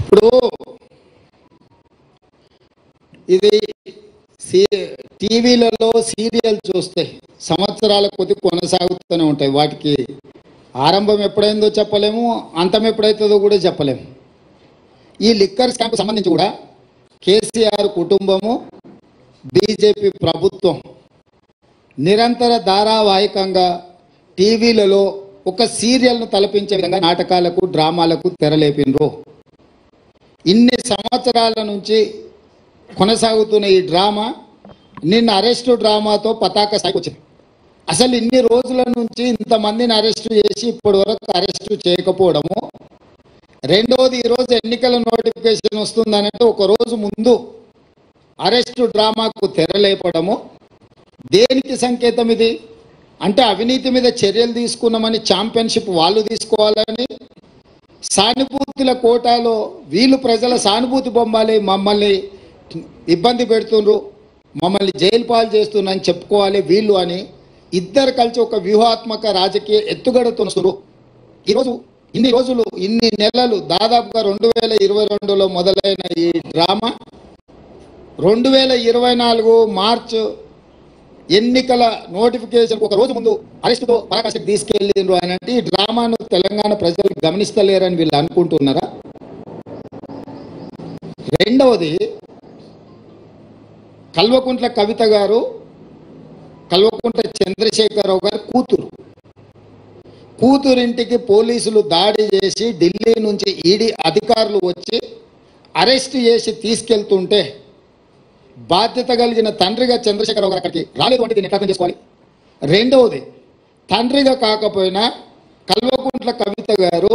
ఇప్పుడు ఇది టీవీలలో సీరియల్ చూస్తే సంవత్సరాల కొద్ది కొనసాగుతూనే ఉంటాయి. వాటికి ఆరంభం ఎప్పుడైందో చెప్పలేము, అంతం ఎప్పుడైతుందో కూడా చెప్పలేము. ఈ లిక్కర్ స్కామ్కు సంబంధించి కూడా కేసీఆర్ కుటుంబము, బీజేపీ ప్రభుత్వం నిరంతర ధారావాహికంగా టీవీలలో ఒక సీరియల్ను తలపించే విధంగా నాటకాలకు, డ్రామాలకు తెరలేపినరు. ఇన్ని సంవత్సరాల నుంచి కొనసాగుతున్న ఈ డ్రామా నిన్న అరెస్టు డ్రామాతో పతాక స్థాయికి వచ్చింది. అసలు ఇన్ని రోజుల నుంచి ఇంతమందిని అరెస్టు చేసి ఇప్పటి వరకు అరెస్టు చేయకపోవడము, రెండోది ఈరోజు ఎన్నికల నోటిఫికేషన్ వస్తుందనంటే ఒకరోజు ముందు అరెస్టు డ్రామాకు తెరలేపడము దేనికి సంకేతం? ఇది అంటే అవినీతి మీద చర్యలు తీసుకున్నామని ఛాంపియన్షిప్ వాళ్ళు తీసుకోవాలని, సానుభూతుల కోటాలో వీళ్ళు ప్రజల సానుభూతి బొమ్మాలి, మమ్మల్ని ఇబ్బంది పెడుతుండ్రు, మమ్మల్ని జైలు పాలు చేస్తున్నారని చెప్పుకోవాలి వీళ్ళు అని ఇద్దరు కలిసి ఒక వ్యూహాత్మక రాజకీయ ఎత్తుగడతున్నారు. ఈరోజు ఇన్ని రోజులు, ఇన్ని నెలలు, దాదాపుగా 2022లో మొదలైన ఈ డ్రామా 2024 మార్చ్ ఎన్నికల నోటిఫికేషన్ ఒక రోజు ముందు అరెస్టుతో పరాకాష్ఠకి తీసుకెళ్ళిండ్రు అని అంటే ఈ డ్రామాను తెలంగాణ ప్రజలు గమనిస్తలేరని వీళ్ళు అనుకుంటున్నారా? రెండవది, కల్వకుంట్ల కవిత గారు, కల్వకుంట్ల చంద్రశేఖరరావు గారు కూతురింటికి పోలీసులు దాడి చేసి ఢిల్లీ నుంచి ఈడీ అధికారులు వచ్చి అరెస్ట్ చేసి తీసుకెళ్తుంటే బాధ్యత కలిగిన తండ్రిగా చంద్రశేఖరరావు గారు అక్కడికి రాలేదు అంటే దీన్ని ఎట్లా అర్థం చేసుకోవాలి? రెండవది, తండ్రిగా కాకపోయినా కల్వకుంట్ల కవిత గారు